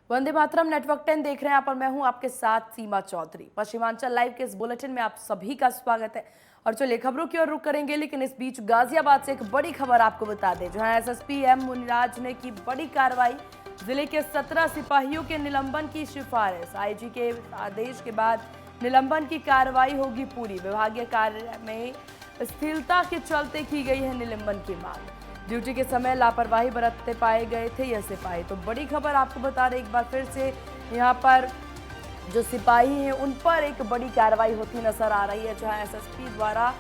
Vande Mataram network 10 देख रहे हैं आप और मैं हूं आपके साथ सीमा चौधरी। पश्चिमांचल लाइव के इस बुलेटिन में आप सभी का स्वागत है। और चलिए खबरों की ओर रुख करेंगे, लेकिन इस बीच गाजियाबाद से एक बड़ी खबर आपको बता दें, जहां एसएसपी एम मुनिराज ने की बड़ी कार्रवाई। जिले के 17 सिपाहियों के निलंबन की सिफारिश। आईजी के आदेश के बाद निलंबन की कार्रवाई होगी पूरी। विभागीय कार्य में स्थिरता के चलते की गई है निलंबन की मांग। ड्यूटी के समय लापरवाही बरतते पाए गए थे यह सिपाही। तो बड़ी खबर आपको बता रहे, एक बार फिर से यहाँ पर जो सिपाही हैं उन पर एक बड़ी कार्रवाई होती नजर आ रही है, जहां एसएसपी द्वारा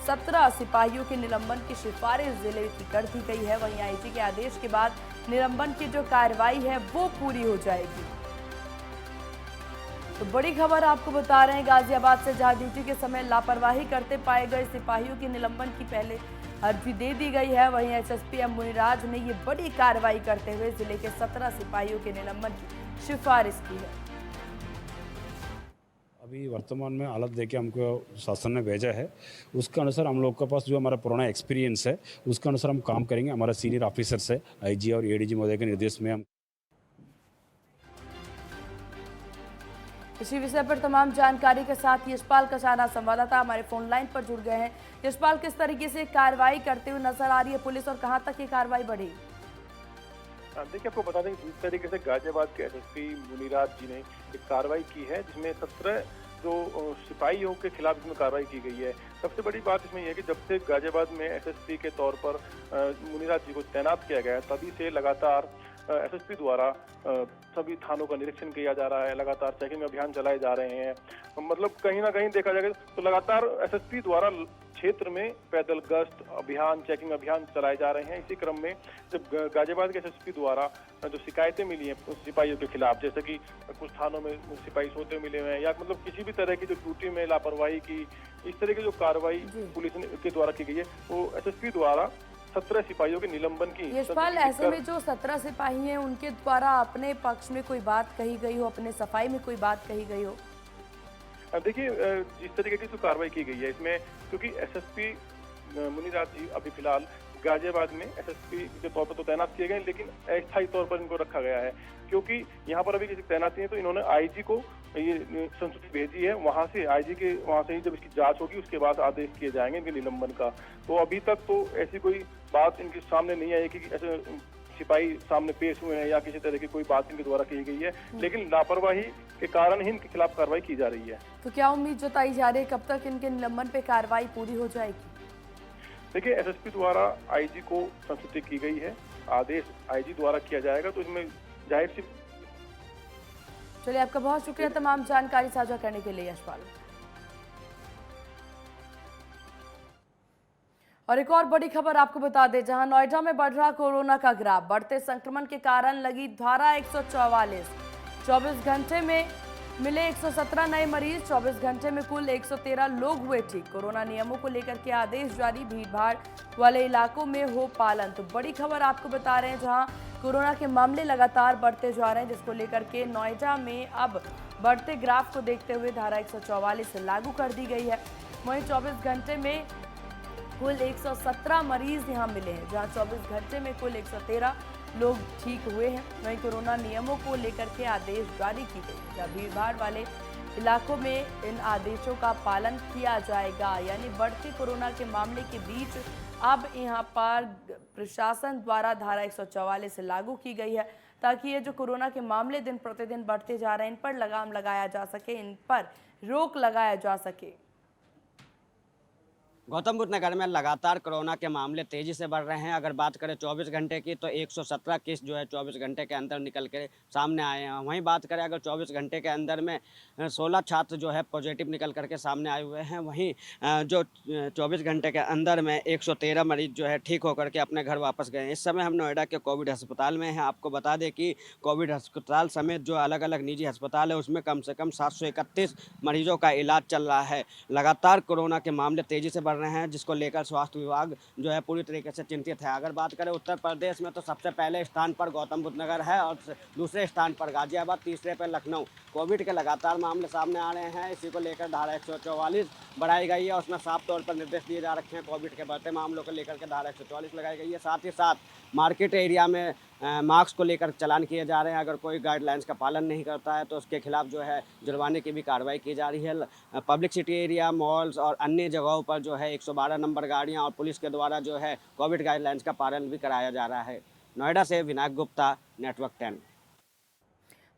17 सिपाहियों के निलंबन की सिफारिश जिले की कर दी गई है। वहीं आईजी के आदेश के बाद निलंबन की जो कार्रवाई है वो पूरी हो जाएगी। तो बड़ी खबर आपको बता रहे हैं गाजियाबाद से, जहां ड्यूटी के समय लापरवाही करते पाए गए सिपाहियों की निलंबन की पहले अर्जी दे दी गई है। वहीं एसएसपी एम मुनिराज ने ये बड़ी कार्रवाई करते हुए जिले के 17 सिपाहियों के निलंबन की सिफारिश की है। अभी वर्तमान में हालत देके हमको शासन ने भेजा है, उसके अनुसार हम लोग के पास जो हमारा पुराना एक्सपीरियंस है उसके अनुसार हम काम करेंगे। हमारा सीनियर ऑफिसर से आईजी और एडीजी महोदय के निर्देश में हम इसी विषय पर तमाम जानकारी के साथ यशपाल कसाना संवाददाता हमारे फोन लाइन पर जुड़ गए हैं। यशपाल, किस तरीके से कार्रवाई करते हुए नजर आ रही है पुलिस और कहां तक ये कार्रवाई बढ़ी? देखिए, आपको बता दें कि जिस तरीके से गाजियाबाद के एसएसपी मुनिराज जी ने एक कार्रवाई की है, जिसमें 17 जो सिपाहियों के खिलाफ इसमें कार्रवाई की गई है। सबसे बड़ी बात इसमें यह है कि जब से गाजियाबाद में एसएसपी के तौर पर मुनिराज जी को तैनात किया गया है, तभी से लगातार एसएसपी द्वारा सभी थानों का निरीक्षण किया जा रहा है, लगातार चेकिंग अभियान चलाए जा रहे हैं। मतलब कहीं ना कहीं देखा जाएगा तो लगातार एसएसपी द्वारा क्षेत्र में पैदल गश्त अभियान, चेकिंग अभियान चलाए जा रहे हैं। इसी क्रम में जब गाजियाबाद के एसएसपी द्वारा जो शिकायतें मिली हैं सिपाहियों के खिलाफ, जैसे कि कुछ थानों में सिपाही सोते मिले हुए हैं या मतलब किसी भी तरह की जो ड्यूटी में लापरवाही की, इस तरह की जो कार्रवाई पुलिस के द्वारा की गई है, वो एसएसपी द्वारा 17 सिपाहियों के निलंबन की। यशपाल, ऐसे में जो 17 सिपाही हैं उनके द्वारा अपने पक्ष में कोई बात कही गई हो, अपने सफाई में कोई बात कही गई हो? देखिए, जिस तरीके की जो कार्रवाई की गई है इसमें, क्योंकि एसएसपी मुनिराज जी अभी फिलहाल गाजियाबाद में एसएसपी के तौर पर तो तैनात किए गए, लेकिन अस्थायी तौर पर इनको रखा गया है। क्योंकि यहाँ पर अभी किसी तैनाती है तो इन्होंने आईजी को ये संस्तुति भेजी है। वहाँ से आईजी के वहाँ से ही जब इसकी जांच होगी उसके बाद आदेश किए जाएंगे इनके निलंबन का। तो अभी तक तो ऐसी कोई बात इनके सामने नहीं आई कि ऐसे सिपाही सामने पेश हुए हैं या किसी तरह की कोई बात इनके द्वारा की गई है, लेकिन लापरवाही के कारण ही इनके खिलाफ कार्रवाई की जा रही है। तो क्या उम्मीद जताई जा रही है कब तक इनके निलंबन पे कार्रवाई पूरी हो जाएगी? देखिए, एसएसपी द्वारा आईजी को संस्तुति की गई है, आदेश आईजी द्वारा किया जाएगा, तो इसमें जाहिर सी। चलिए, आपका बहुत शुक्रिया तमाम जानकारी साझा करने के लिए यशपाल। और एक और बड़ी खबर आपको बता दें, जहां नोएडा में बढ़ रहा कोरोना का ग्राफ। बढ़ते संक्रमण के कारण लगी धारा 144। 24 घंटे में मिले 117 नए मरीज। 24 घंटे में कुल 113 लोग हुए ठीक। कोरोना नियमों को लेकर के आदेश जारी, भीड़भाड़ वाले इलाकों में हो पालन। तो बड़ी खबर आपको बता रहे हैं, जहां कोरोना के मामले लगातार बढ़ते जा रहे हैं, जिसको लेकर के नोएडा में अब बढ़ते ग्राफ को देखते हुए धारा 144 लागू कर दी गई है। वहीं 24 घंटे में कुल 117 मरीज यहां मिले हैं, जहां 24 घंटे में कुल 113 लोग ठीक हुए हैं। वहीं कोरोना नियमों को लेकर के आदेश जारी की गई, जहां भीड़भाड़ वाले इलाकों में इन आदेशों का पालन किया जाएगा। यानी बढ़ते कोरोना के मामले के बीच अब यहां पर प्रशासन द्वारा धारा 144 लागू की गई है, ताकि ये जो कोरोना के मामले दिन प्रतिदिन बढ़ते जा रहे हैं इन पर लगाम लगाया जा सके, इन पर रोक लगाया जा सके। गौतम बुद्ध नगर में लगातार कोरोना के मामले तेजी से बढ़ रहे हैं। अगर बात करें 24 घंटे की, तो 117 केस जो है 24 घंटे के अंदर निकल के सामने आए हैं। वहीं बात करें अगर 24 घंटे के अंदर में 16 छात्र जो है पॉजिटिव निकल करके सामने आए हुए हैं। वहीं जो 24 घंटे के अंदर में 113 मरीज जो है ठीक होकर के अपने घर वापस गए हैं। इस समय हम नोएडा के कोविड अस्पताल में हैं। आपको बता दें कि कोविड अस्पताल समेत जो अलग अलग निजी अस्पताल है उसमें कम से कम 731 मरीजों का इलाज चल रहा है। लगातार कोरोना के मामले तेजी से रहे हैं, जिसको लेकर स्वास्थ्य विभाग जो है पूरी तरीके से चिंतित है। अगर बात करें उत्तर प्रदेश में, तो सबसे पहले स्थान पर गौतम बुद्ध नगर है और दूसरे स्थान पर गाजियाबाद, तीसरे पर लखनऊ। कोविड के लगातार मामले सामने आ रहे हैं। इसी को लेकर धारा 144 बढ़ाई गई है। उसमें साफ तौर पर निर्देश दिए जा रखे हैं। कोविड के बढ़ते मामलों को लेकर के धारा 144 लगाई गई है। साथ ही साथ मार्केट एरिया में मास्क को लेकर चालान किए जा रहे हैं। अगर कोई गाइडलाइंस का पालन नहीं करता है तो उसके खिलाफ जो है जुर्माने की भी कार्रवाई की जा रही है। पब्लिक सिटी एरिया, मॉल्स और अन्य जगहों पर जो है 112 नंबर गाड़ियां और पुलिस के द्वारा जो है कोविड गाइडलाइंस का पालन भी कराया जा रहा है। नोएडा से विनायक गुप्ता, नेटवर्क 10।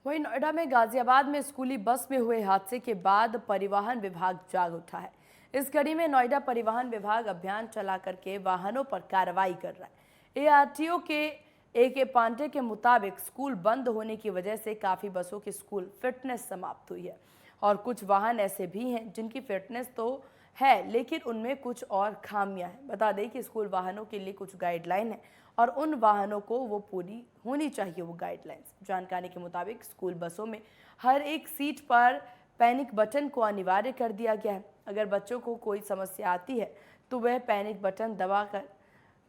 वहीं नोएडा में गाजियाबाद में स्कूली बस में हुए हादसे के बाद परिवहन विभाग जाग उठा है। इस कड़ी में नोएडा परिवहन विभाग अभियान चला करके वाहनों पर कार्रवाई कर रहा है। एआरटीओ के ए पांडे के मुताबिक स्कूल बंद होने की वजह से काफ़ी बसों की स्कूल फिटनेस समाप्त हुई है और कुछ वाहन ऐसे भी हैं जिनकी फिटनेस तो है लेकिन उनमें कुछ और खामियां हैं। बता दें कि स्कूल वाहनों के लिए कुछ गाइडलाइन है और उन वाहनों को वो पूरी होनी चाहिए वो गाइडलाइंस। जानकारी के मुताबिक स्कूल बसों में हर एक सीट पर पैनिक बटन को अनिवार्य कर दिया गया है। अगर बच्चों को कोई समस्या आती है तो वह पैनिक बटन दबाकर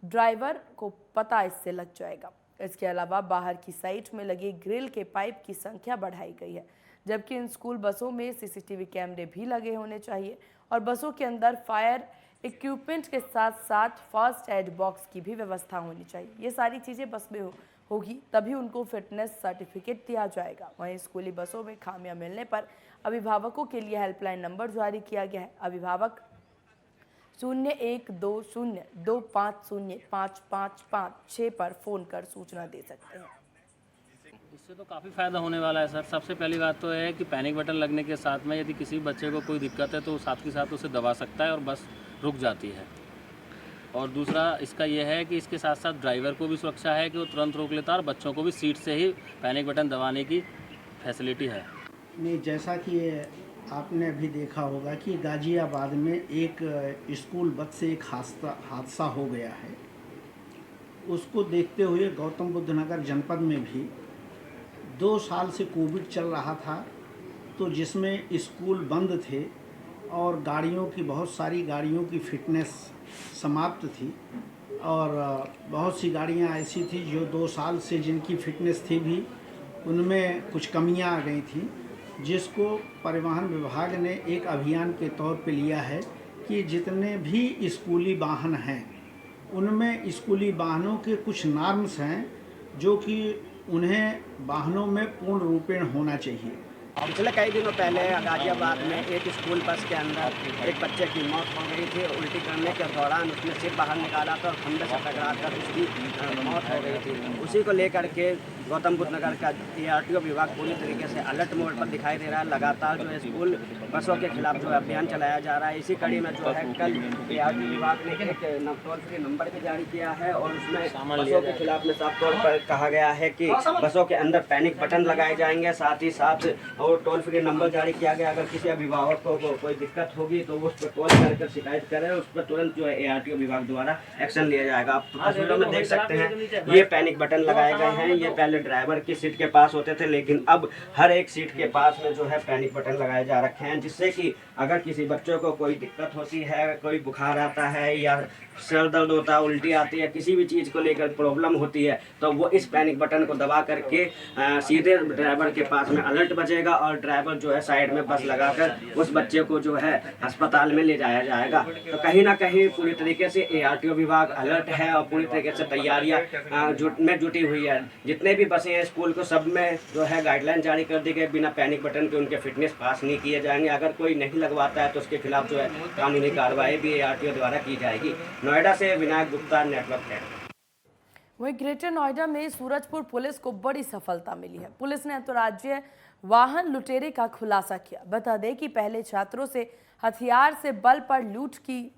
ड्राइवर को पता इससे लग जाएगा। इसके अलावा बाहर की साइड में लगी ग्रिल के पाइप की संख्या बढ़ाई गई है, जबकि इन स्कूल बसों में सीसीटीवी कैमरे भी लगे होने चाहिए और बसों के अंदर फायर इक्विपमेंट के साथ साथ फर्स्ट एड बॉक्स की भी व्यवस्था होनी चाहिए। ये सारी चीज़ें बस में होगी तभी उनको फिटनेस सर्टिफिकेट दिया जाएगा। वहीं स्कूली बसों में खामियां मिलने पर अभिभावकों के लिए हेल्पलाइन नंबर जारी किया गया है। अभिभावक 012025055556 पर फ़ोन कर सूचना दे सकते हैं। इससे तो काफ़ी फ़ायदा होने वाला है सर। सबसे पहली बात तो है कि पैनिक बटन लगने के साथ में यदि किसी बच्चे को कोई दिक्कत है तो साथ के साथ उसे दबा सकता है और बस रुक जाती है। और दूसरा इसका यह है कि इसके साथ साथ ड्राइवर को भी सुरक्षा है कि वो तुरंत रोक लेता है और बच्चों को भी सीट से ही पैनिक बटन दबाने की फैसिलिटी है। नहीं, जैसा कि आपने अभी देखा होगा कि गाजियाबाद में एक स्कूल बस से एक हादसा हो गया है। उसको देखते हुए गौतम बुद्ध नगर जनपद में भी 2 साल से कोविड चल रहा था, तो जिसमें स्कूल बंद थे और गाड़ियों की बहुत सारी गाड़ियों की फिटनेस समाप्त थी और बहुत सी गाड़ियां ऐसी थी जो 2 साल से जिनकी फिटनेस थी भी उनमें कुछ कमियां आ गई थी, जिसको परिवहन विभाग ने एक अभियान के तौर पे लिया है कि जितने भी स्कूली वाहन हैं उनमें स्कूली वाहनों के कुछ नॉर्म्स हैं जो कि उन्हें वाहनों में पूर्ण रूपेण होना चाहिए। पिछले कई दिनों पहले गाजियाबाद में एक स्कूल बस के अंदर एक बच्चे की मौत हो गई थी। उल्टी करने के दौरान उसने सिर बाहर निकाला था और खंभे से टकराकर उसकी मौत हो गई थी। उसी को लेकर के गौतम बुद्ध नगर का एआरटीओ विभाग पूरी तरीके से अलर्ट मोड पर दिखाई दे रहा है। लगातार जो है स्कूल बसों के खिलाफ जो है अभियान चलाया जा रहा है। इसी कड़ी में जो है कल एआरटीओ विभाग ने एक टोल फ्री नंबर भी जारी किया है और उसमें बसों के खिलाफ में साफ तौर पर कहा गया है कि बसों के अंदर पैनिक बटन लगाए जाएंगे। साथ ही साथ और टोल फ्री नंबर जारी किया गया। अगर किसी अभिभावक को कोई दिक्कत होगी तो उस पर कॉल करके शिकायत करें, उस पर तुरंत जो है एआरटीओ विभाग द्वारा एक्शन लिया जाएगा। आप तस्वीरों में देख सकते हैं ये पैनिक बटन लगाए गए हैं। ये पहले ड्राइवर की सीट के पास होते थे, लेकिन अब हर एक सीट के पास में जो है पैनिक बटन लगाए जा रखे हैं, जिससे कि अगर किसी बच्चों को कोई दिक्कत होती है, कोई बुखार आता है या सर दर्द होता है, उल्टी आती है, किसी भी चीज़ को लेकर प्रॉब्लम होती है, तो वो इस पैनिक बटन को दबा करके सीधे ड्राइवर के पास में अलर्ट बजेगा और ड्राइवर जो है साइड में बस लगाकर उस बच्चे को जो है अस्पताल में ले जाया जाएगा। तो कहीं ना कहीं पूरी तरीके से एआरटीओ विभाग अलर्ट है और पूरी तरीके से तैयारियां में जुटी हुई है। जितने भी बसें हैं स्कूल को, सब में जो है गाइडलाइन जारी कर दी गई, बिना पैनिक बटन के उनके फिटनेस पास नहीं किए जाएंगे। अगर कोई नहीं लगवाता है तो उसके खिलाफ जो है कानूनी कार्रवाई भी एआरटीओ द्वारा की जाएगी। नोएडा से विनायक गुप्ता, नेटवर्क 10। वहीं ग्रेटर नोएडा में सूरजपुर पुलिस को बड़ी सफलता मिली है। पुलिस ने अंतर्राज्यीय वाहन लुटेरे का खुलासा किया। बता दें कि पहले छात्रों से हथियार से बल पर लूट की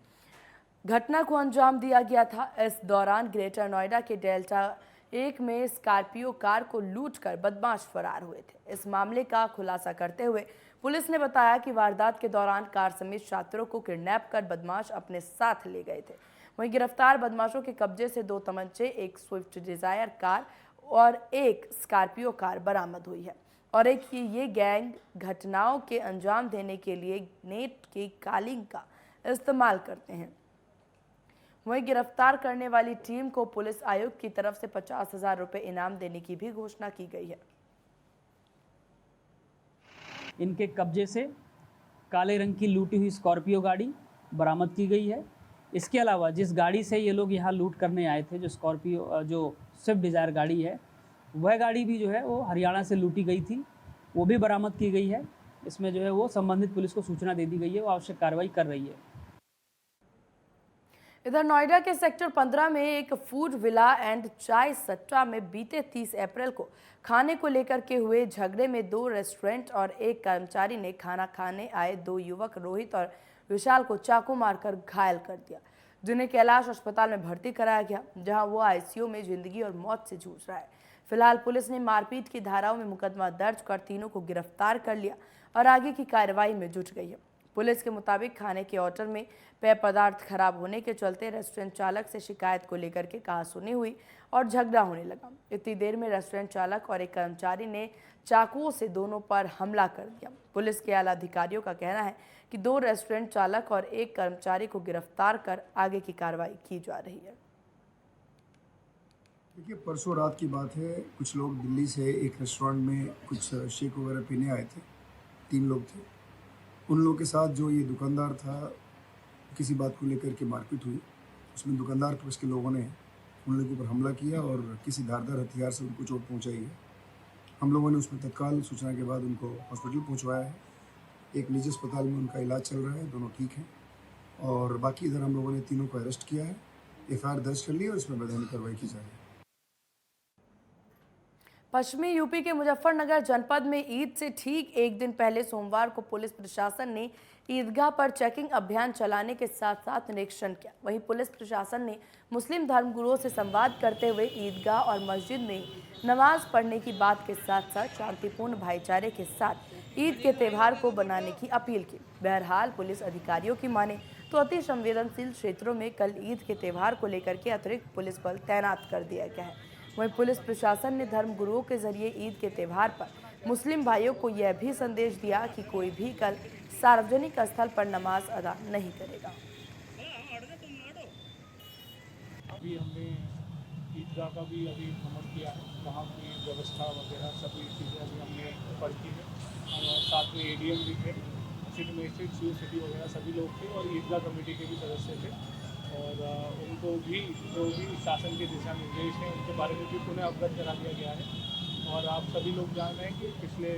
घटना को अंजाम दिया गया था। इस दौरान ग्रेटर नोएडा के डेल्टा 1 में स्कॉर्पियो कार को लूटकर बदमाश फरार हुए थे। इस मामले का खुलासा करते हुए पुलिस ने बताया कि वारदात के दौरान कार समेत छात्रों को किडनैप कर बदमाश अपने साथ ले गए थे। वहीं गिरफ्तार बदमाशों के कब्जे से 2 तमंचे, एक स्विफ्ट डिजायर कार और एक स्कॉर्पियो कार बरामद हुई है और ये गैंग घटनाओं के अंजाम देने के लिए नेट की कॉलिंग का इस्तेमाल करते हैं। वहीं गिरफ्तार करने वाली टीम को पुलिस आयुक्त की तरफ से 50,000 रुपये इनाम देने की भी घोषणा की गई है। इनके कब्जे से काले रंग की लूटी हुई स्कॉर्पियो गाड़ी बरामद की गई है। इसके अलावा जिस गाड़ी से ये लोग यहाँ लूट करने आए थे, जो स्कॉर्पियो जो स्विफ्ट डिज़ायर गाड़ी है, वह गाड़ी भी जो है वो हरियाणा से लूटी गई थी, वो भी बरामद की गई है। इसमें जो है वो संबंधित पुलिस को सूचना दे दी गई है, वो आवश्यक कार्रवाई कर रही है। इधर नोएडा के सेक्टर 15 में एक फूड विला एंड चाय सट्टा में बीते 30 अप्रैल को खाने को लेकर के हुए झगड़े में 2 रेस्टोरेंट और एक कर्मचारी ने खाना खाने आए 2 युवक रोहित और विशाल को चाकू मारकर घायल कर दिया, जिन्हें कैलाश अस्पताल में भर्ती कराया गया, जहां वो आईसीयू में जिंदगी और मौत से जूझ रहा है। फिलहाल पुलिस ने मारपीट की धाराओं में मुकदमा दर्ज कर तीनों को गिरफ्तार कर लिया और आगे की कार्रवाई में जुट गई है। पुलिस के मुताबिक खाने के ऑर्डर में पेय पदार्थ खराब होने के चलते रेस्टोरेंट चालक से शिकायत को लेकर के कहासुनी हुई और झगड़ा होने लगा। इतनी देर में रेस्टोरेंट चालक और एक कर्मचारी ने चाकुओं से दोनों पर हमला कर दिया। पुलिस के आला अधिकारियों का कहना है कि 2 रेस्टोरेंट चालक और एक कर्मचारी को गिरफ्तार कर आगे की कार्रवाई की जा रही है। देखिए, परसों रात की बात है, कुछ लोग दिल्ली से एक रेस्टोरेंट में कुछ शेक वगैरह पीने आए थे। 3 लोग थे। उन लोगों के साथ जो ये दुकानदार था, किसी बात को लेकर के मारपीट हुई। उसमें दुकानदार प्लस के लोगों ने उन लोगों के ऊपर हमला किया और किसी धारदार हथियार से उनको चोट पहुंचाई है। हम लोगों ने उसमें तत्काल सूचना के बाद उनको हॉस्पिटल पहुंचवाया है। एक निजी अस्पताल में उनका इलाज चल रहा है, दोनों ठीक हैं। और बाकी इधर हम लोगों ने तीनों को अरेस्ट किया है, एफआईआर दर्ज कर ली और इसमें वैधानिक कार्रवाई की जा रही है। पश्चिमी यूपी के मुजफ्फरनगर जनपद में ईद से ठीक एक दिन पहले सोमवार को पुलिस प्रशासन ने ईदगाह पर चेकिंग अभियान चलाने के साथ साथ निरीक्षण किया। वहीं पुलिस प्रशासन ने मुस्लिम धर्मगुरुओं से संवाद करते हुए ईदगाह और मस्जिद में नमाज पढ़ने की बात के साथ साथ शांतिपूर्ण भाईचारे के साथ ईद के त्यौहार को बनाने की अपील की। बहरहाल पुलिस अधिकारियों की माने तो अति संवेदनशील क्षेत्रों में कल ईद के त्यौहार को लेकर के अतिरिक्त पुलिस बल तैनात कर दिया गया है। वहीं पुलिस प्रशासन ने धर्म गुरुओं के जरिए ईद के त्यौहार पर मुस्लिम भाइयों को यह भी संदेश दिया कि कोई भी कल सार्वजनिक स्थल पर नमाज अदा नहीं करेगा। अभी हमने ईदगाह का भी अभी भ्रमण किया है, वहाँ की व्यवस्था वगैरह सभी चीज़ें अभी हमने पढ़ की है। और साथ में एडीएम भी थे, सिटी मजिस्ट्रेट, सीओ सिटी वगैरह सभी लोग थे और ईदगाह कमेटी के भी सदस्य थे। और उनको भी जो भी शासन के दिशा निर्देश हैं उनके बारे में भी पुनः अवगत करा दिया गया है। और आप सभी लोग जान रहे हैं कि पिछले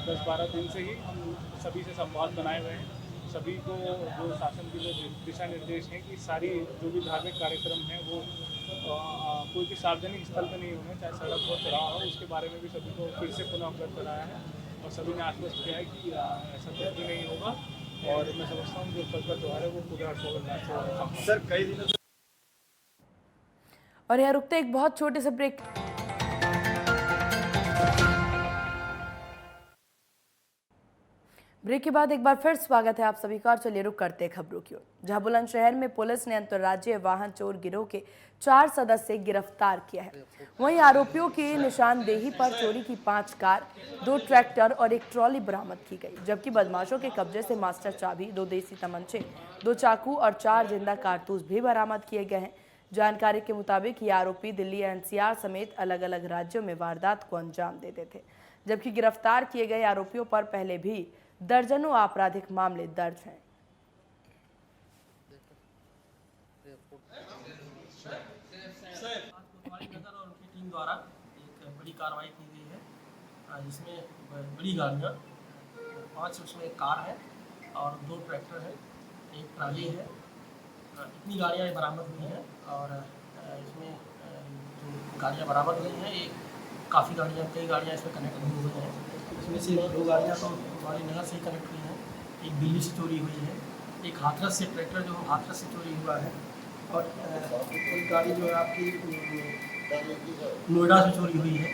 10-12 दिन से ही हम सभी से संवाद बनाए हुए हैं। सभी को जो शासन के जो दिशा निर्देश हैं कि सारी जो भी धार्मिक कार्यक्रम हैं वो कोई भी सार्वजनिक स्थल पर नहीं होना, चाहे सड़क हो, चौराहा हो, उसके बारे में भी सभी को फिर से पुनः अवगत कराया है। और सभी ने आश्वस्त किया है कि ऐसा कुछ भी नहीं होगा। और मैं समझता हूँ जो कल का त्यौहार है वो पूरे हर्षोल्लास से सर कई दिनों से। और यहाँ रुकते एक बहुत छोटे से ब्रेक। ब्रेक के बाद एक बार फिर स्वागत है आप सभी का। चलिए रुक करते खबरों की ओर, जहां बुलंदशहर में पुलिस ने अंतर्राज्यीय वाहन चोर गिरोह के 4 सदस्य गिरफ्तार किया है। वहीं आरोपियों की निशानदेही पर चोरी की 5 कार, 2 ट्रैक्टर और एक ट्रॉली बरामद की गई, जबकि बदमाशों के कब्जे से मास्टर चाबी, 2 देसी तमंचे, 2 चाकू और 4 जिंदा कारतूस भी बरामद किए गए हैं। जानकारी के मुताबिक ये आरोपी दिल्ली एनसीआर समेत अलग अलग राज्यों में वारदात को अंजाम देते थे, जबकि गिरफ्तार किए गए आरोपियों पर पहले भी दर्जनों आपराधिक मामले दर्ज हैं। नगर और उनकी टीम द्वारा एक बड़ी कार्रवाई की गई है, जिसमें बड़ी गाड़ियाँ 5 उसमें एक कार है और 2 ट्रैक्टर है, एक ट्राली है। इतनी गाड़ियाँ बरामद हुई हैं और इसमें जो गाड़ियाँ बरामद हुई हैं ये काफ़ी गाड़ियाँ, कई गाड़ियाँ इसमें कनेक्ट हुई हैं। इसमें से 2 गाड़ियाँ तो हमारी नगर से ही कनेक्ट हुई हैं, एक दिल्ली से चोरी हुई है, एक हाथरस से ट्रैक्टर जो हाथरस से चोरी हुआ है और एक गाड़ी जो है आपकी नोएडा से चोरी हुई है।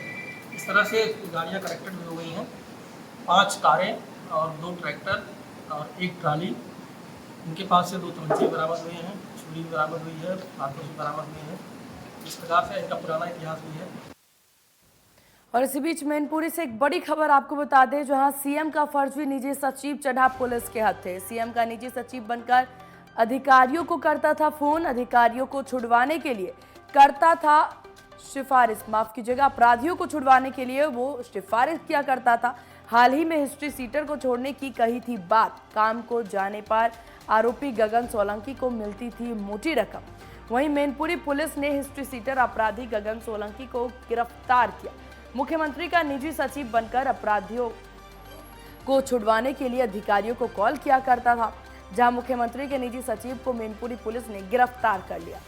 इस तरह से गाड़ियाँ कनेक्टेड हो गई हैं। 5 कारें और 2 ट्रैक्टर और एक ट्राली, इनके पास से 2 तमंचे बरामद हुए हैं, छुरी भी बरामद हुई है, हाथों से बरामद हुए हैं। इस प्रकार से इनका पुराना इतिहास भी है। और इसी बीच मैनपुरी से एक बड़ी खबर आपको बता दें, जहां सीएम का फर्जी निजी सचिव चढ़ा पुलिस के हत्थे। सीएम का निजी सचिव बनकर अधिकारियों को करता था फोन, अधिकारियों को छुड़वाने के लिए करता था सिफारिश, माफ कीजिएगा, अपराधियों को छुड़वाने के लिए वो सिफारिश किया करता था। हाल ही में हिस्ट्री सीटर को छोड़ने की कही थी बात। काम को जाने पर आरोपी गगन सोलंकी को मिलती थी मोटी रकम। वहीं मैनपुरी पुलिस ने हिस्ट्री सीटर अपराधी गगन सोलंकी को गिरफ्तार किया। मुख्यमंत्री का निजी सचिव बनकर अपराधियों को छुड़वाने के लिए अधिकारियों को कॉल किया करता था, जहां मुख्यमंत्री के निजी सचिव को मैनपुरी पुलिस ने गिरफ्तार कर लिया।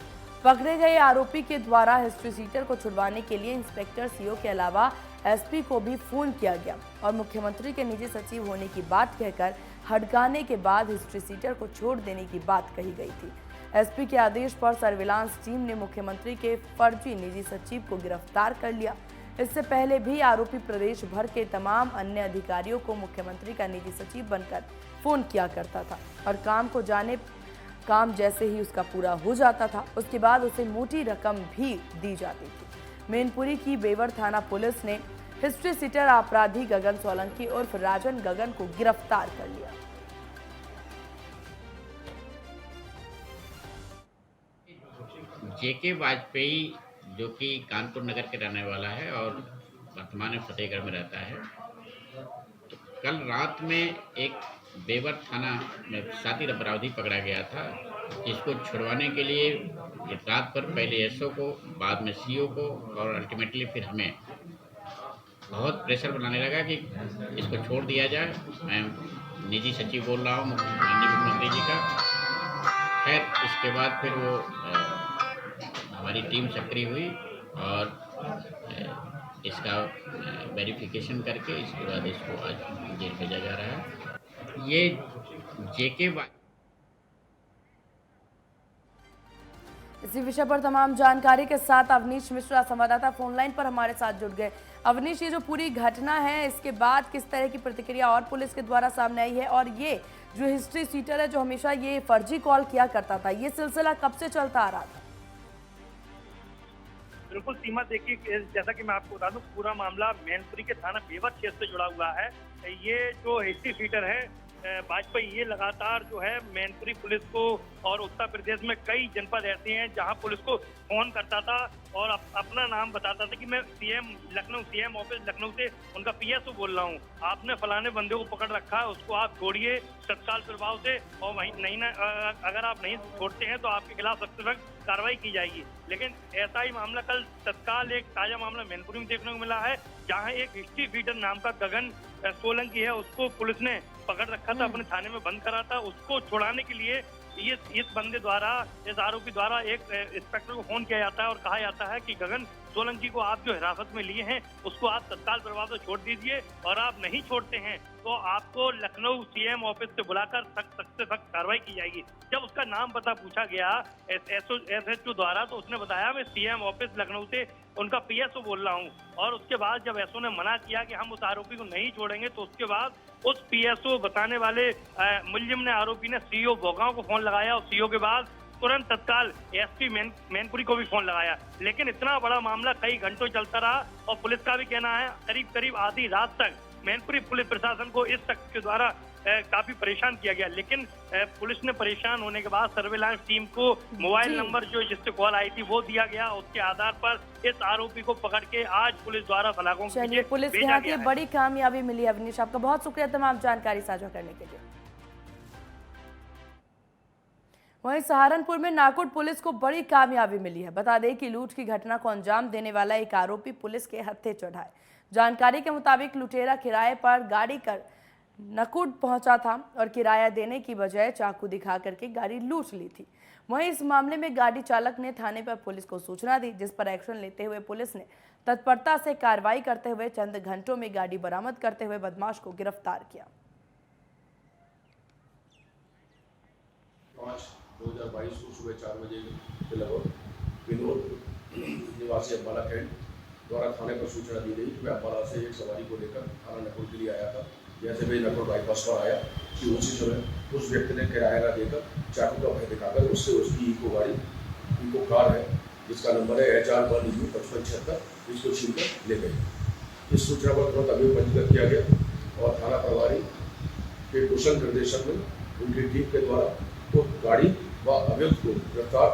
पकड़े गए आरोपी के द्वारा हिस्ट्री सीटर को छुड़वाने के लिए इंस्पेक्टर सीओ के अलावा एसपी को भी फोन किया गया और मुख्यमंत्री के निजी सचिव होने की बात कहकर हड़काने के बाद हिस्ट्री सीटर को छोड़ देने की बात कही गई थी। एसपी के आदेश पर सर्विलांस टीम ने मुख्यमंत्री के फर्जी निजी सचिव को गिरफ्तार कर लिया। इससे पहले भी आरोपी प्रदेश भर के तमाम अन्य अधिकारियों को मुख्यमंत्री का निजी सचिव बनकर फोन किया करता था और काम जैसे ही उसका पूरा हो जाता था उसके बाद उसे मोटी रकम भी दी जाती थी। मैनपुरी की बेवर थाना पुलिस ने हिस्ट्री सीटर अपराधी गगन सोलंकी उर्फ राजन गगन को गिरफ्तार कर लिया। जेके वाजपेयी जो कि कानपुर नगर के रहने वाला है और वर्तमान में फतेहगढ़ में रहता है, तो कल रात में एक बेवर थाना में साथी अपराधी पकड़ा गया था, जिसको छुड़वाने के लिए रात पर पहले एसओ को, बाद में सीओ को और अल्टीमेटली फिर हमें बहुत प्रेशर बनाने लगा कि इसको छोड़ दिया जाए। मैं निजी सचिव बोल रहा हूँ माननीय मुख्यमंत्री जी का। खैर इसके बाद फिर वो हमारी टीम सक्रिय हुई और इसका वेरिफिकेशन करके इसके बाद इसको आज जेल भेजा जा रहा है। ये जेके इसी विषय पर तमाम जानकारी के साथ अवनीश मिश्रा संवाददाता फोन लाइन पर हमारे साथ जुड़ गए। अवनीश, ये जो पूरी घटना है इसके बाद किस तरह की प्रतिक्रिया और पुलिस के द्वारा सामने आई है, और ये जो हिस्ट्री सीटर है जो हमेशा ये फर्जी कॉल किया करता था, ये सिलसिला कब से चलता आ रहा था? बिल्कुल सीमा, देखिए जैसा कि मैं आपको बता दूं, पूरा मामला मैनपुरी के थाना बेवर क्षेत्र से जुड़ा हुआ है। ये जो हिस्ट्री सीटर है वाजपेयी, ये लगातार जो है मैनपुरी पुलिस को और उत्तर प्रदेश में कई जनपद ऐसे हैं जहां पुलिस को फोन करता था और अपना नाम बताता था कि मैं सीएम ऑफिस लखनऊ से उनका पीएसओ बोल रहा हूं, आपने फलाने बंदे को पकड़ रखा है, उसको आप छोड़िए तत्काल प्रभाव से, और वहीं नहीं ना अगर आप नहीं छोड़ते हैं तो आपके खिलाफ सख्त से सख्त कार्रवाई की जाएगी। लेकिन ऐसा ही मामला कल तत्काल एक ताजा मामला मैनपुरी में देखने को मिला है, जहाँ एक हिस्ट्री फीडर नाम का गगन सोलंकी है, उसको पुलिस ने पकड़ रखा था, अपने थाने में बंद करा था। उसको छुड़ाने के लिए इस बंदे द्वारा, इस आरोपी द्वारा एक इंस्पेक्टर को फोन किया जाता है और कहा जाता है कि गगन सोलंकी को आप जो हिरासत में लिए हैं उसको आप तत्काल प्रभाव से छोड़ दीजिए, और आप नहीं छोड़ते हैं तो आपको लखनऊ सीएम ऑफिस से बुलाकर सख्त से सख्त कार्रवाई की जाएगी। जब उसका नाम पता पूछा गया एसएचओ द्वारा, तो उसने बताया मैं सीएम ऑफिस लखनऊ से उनका पीएसओ बोल रहा हूं, और उसके बाद जब एसओ ने मना किया कि हम उस आरोपी को नहीं छोड़ेंगे, तो उसके बाद उस पीएसओ बताने वाले मुलजिम ने, आरोपी ने सीओ भोगांव को फोन लगाया और सीओ के बाद तुरंत तत्काल एसपी मैनपुरी को भी फोन लगाया। लेकिन इतना बड़ा मामला कई घंटों चलता रहा और पुलिस का भी कहना है करीब आधी रात तक मैनपुरी पुलिस प्रशासन को इस शख्स के द्वारा काफी परेशान किया गया। लेकिन पुलिस ने परेशान होने के बाद सर्विलांस टीम को मोबाइल नंबर जो जिससे कॉल आई थी वो दिया गया, उसके आधार पर इस आरोपी को पकड़ के आज पुलिस द्वारा सलाखों के पीछे पुलिस के हाथ ये बड़ी कामयाबी मिली। अवनीश, आपका बहुत शुक्रिया तमाम जानकारी साझा करने के लिए। वहीं सहारनपुर में नाकुट पुलिस को बड़ी कामयाबी मिली है। बता दें कि लूट की घटना को अंजाम देने वाला एक आरोपी पुलिस के हत्थे चढ़ा है। जानकारी के मुताबिक लुटेरा किराए पर गाड़ी कर नकुट पहुंचा था और किराया देने की बजाय चाकू दिखा करके गाड़ी लूट ली थी। वहीं इस मामले में गाड़ी चालक ने थाने पर पुलिस को सूचना दी, जिस पर एक्शन लेते हुए पुलिस ने तत्परता से कार्रवाई करते हुए चंद घंटों में गाड़ी बरामद करते हुए बदमाश को गिरफ्तार किया। 5/2022 को सुबह 4 बजे के लगभग विनोद निवासी अम्बाला कैंट द्वारा थाने पर सूचना दी गई कि मैं अम्बाला से एक सवारी को लेकर थाना नकुट के लिए आया था। जैसे मैं नकुट बाईपास पर आया कि उसी समय उस व्यक्ति ने किराया न देकर चाकू का भय दिखाकर उससे उसकी इको कार है जिसका नंबर है HR1U5576, इसको छीनकर ले गए। इस सूचना पर तुरंत अभियोग पंजीकृत किया गया और थाना प्रभारी के कुशल निर्देशन में उनकी टीम के द्वारा तो गाड़ी व अभियुक्त को गिरफ्तार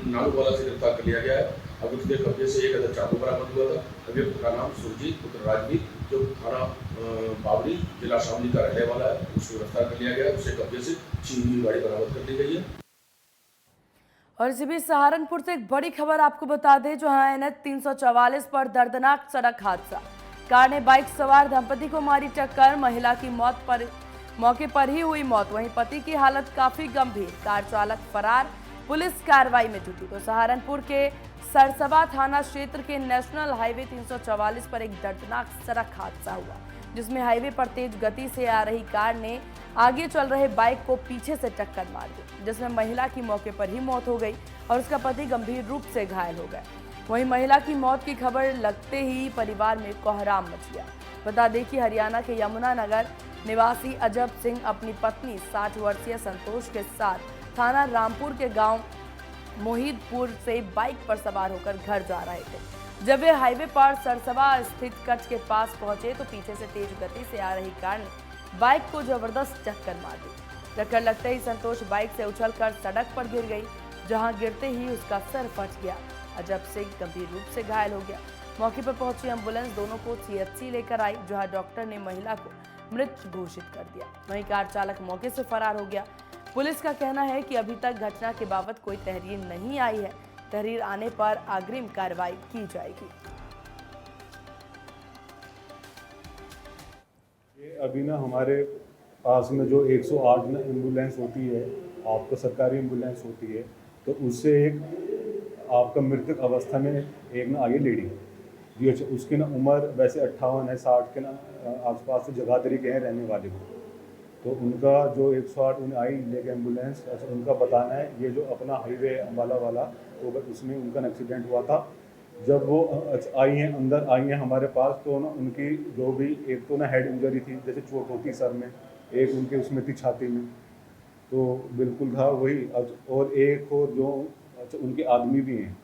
नालूवाला से गिरफ्तार कर लिया गया है अभियुक्त के कब्जे से एक अदर चाकू बरामद हुआ था। अभियुक्त का नाम सुरजीत पुत्र राजवीर, जो थाना बावड़ी जिला शामली का रहने वाला है, उसको गिरफ्तार कर लिया गया। उसे कब्जे से छीनी हुई गाड़ी बरामद कर ली गई है। और इसी बीच सहारनपुर से एक बड़ी खबर आपको बता दें, जहां NH 344 पर दर्दनाक सड़क हादसा। कार ने बाइक सवार दंपति को मारी टक्कर, महिला की मौके पर ही हुई मौत, वहीं पति की हालत काफी गंभीर, कार चालक फरार, पुलिस कार्रवाई में जुटी। तो सहारनपुर के सरसबा थाना क्षेत्र के नेशनल हाईवे 344 पर एक दर्दनाक सड़क हादसा हुआ, जिसमें हाईवे पर तेज गति से आ रही कार ने आगे चल रहे बाइक को पीछे से टक्कर मार दी, जिसमें महिला की मौके पर ही मौत हो गई और उसका पति गंभीर रूप से घायल हो गए। वहीं महिला की मौत की खबर लगते ही परिवार में कोहराम मच गया। बता दें कि हरियाणा के यमुनानगर निवासी अजब सिंह अपनी पत्नी 60 वर्षीय संतोष के साथ थाना रामपुर के गांव मोहितपुर से बाइक पर सवार होकर घर जा रहे थे। जब वे हाईवे पर सरसबा स्थित कच्छ के पास पहुंचे तो पीछे से तेज गति से आ रही कार ने बाइक को जबरदस्त टक्कर मार दी। टक्कर लगते ही संतोष बाइक से उछलकर सड़क पर गिर गई, जहां गिरते ही उसका सर फट गया। अजब सिंह गंभीर रूप से घायल हो गया। मौके पर पहुंची एम्बुलेंस दोनों को CHC लेकर आई, जहां डॉक्टर ने महिला को मृत घोषित कर दिया। वहीं कार चालक मौके से फरार हो गया। पुलिस का कहना है कि अभी तक घटना के बाबत कोई तहरीर नहीं आई है। तहरीर आने पर अग्रिम कार्रवाई की जाएगी। अभी ना हमारे पास में जो 108 में एम्बुलेंस होती है, आपको सरकारी एम्बुलेंस होती है, तो उससे एक आपका मृतक अवस्था में एक ना आई लेडी जी। अच्छा, उसकी ना उम्र वैसे 58 है, 60 के ना आसपास से जगाधरी के हैं रहने वाले को। तो उनका जो 108 उन्हें आई लेके एम्बुलेंस, अच्छा उनका बताना है ये जो अपना हाईवे अम्बाला वाला, तो उसमें उनका एक्सीडेंट हुआ था। जब वो आई हैं, अंदर आई हैं हमारे पास, तो ना उनकी जो भी एक तो ना हेड इंजरी थी, जैसे चोट होती सर में, एक उनके उसमें थी छाती में, तो बिल्कुल था वही। और एक और जो अच्छा उनके आदमी भी हैं,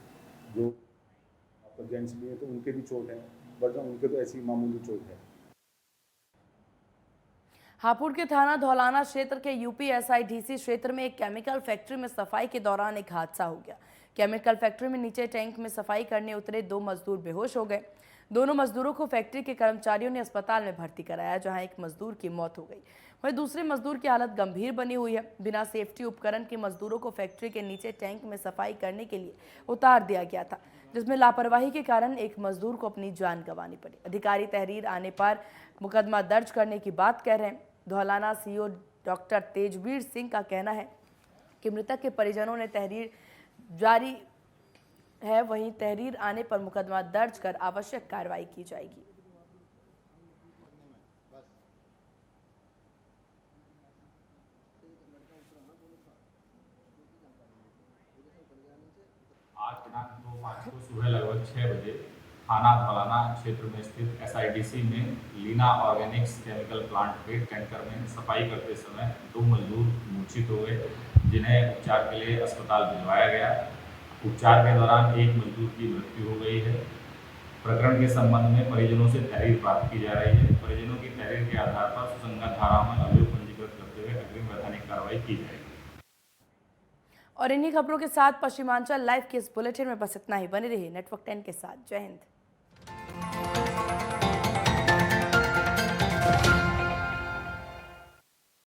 जो आपका जेंट्स भी है, तो उनके भी चोट है, बट उनके तो ऐसी मामूली चोट है। हापुड़ के थाना धौलाना क्षेत्र के UP SIDC क्षेत्र में एक केमिकल फैक्ट्री में सफाई के दौरान एक हादसा हो गया। केमिकल फैक्ट्री में नीचे टैंक में सफाई करने उतरे 2 मजदूर बेहोश हो गए। दोनों मजदूरों को फैक्ट्री के कर्मचारियों ने अस्पताल में भर्ती कराया, जहां एक मजदूर की मौत हो गई। वहीं दूसरे मजदूर की हालत गंभीर बनी हुई है। बिना सेफ्टी उपकरण के मजदूरों को फैक्ट्री के नीचे टैंक में सफाई करने के लिए उतार दिया गया था, जिसमें लापरवाही के कारण एक मजदूर को अपनी जान गंवानी पड़ी। अधिकारी तहरीर आने पर मुकदमा दर्ज करने की बात कह रहे हैं। धौलाना CO डॉक्टर तेजवीर सिंह का कहना है कि मृतक के परिजनों ने तहरीर जारी है, वहीं तहरीर आने पर मुकदमा दर्ज कर आवश्यक कार्रवाई की जाएगी। आज दिनांक 2/5 को सुबह लगभग 6 बजे थाना धौलाना क्षेत्र में स्थित SIDC में लीना ऑर्गेनिक्स केमिकल प्लांट के टैंकर में सफाई करते समय 2 मजदूर मूर्छित हो गए, जिन्हें उपचार के लिए अस्पताल भिजवाया गया। उपचार के दौरान एक मजदूर की मृत्यु हो गई है। प्रकरण के संबंध में परिजनों से तहरीर प्राप्त की जा रही है। परिजनों की तहरीर के आधार पर सुसंगत धाराओं में अभियोग पंजीकृत करते हुए अग्रिम वैधानिक कार्रवाई की जाएगी। और इन्हीं खबरों के साथ पश्चिमांचल लाइव के इस बुलेटिन में बस इतना ही। बने रहिए नेटवर्क 10 के साथ। जय हिंद।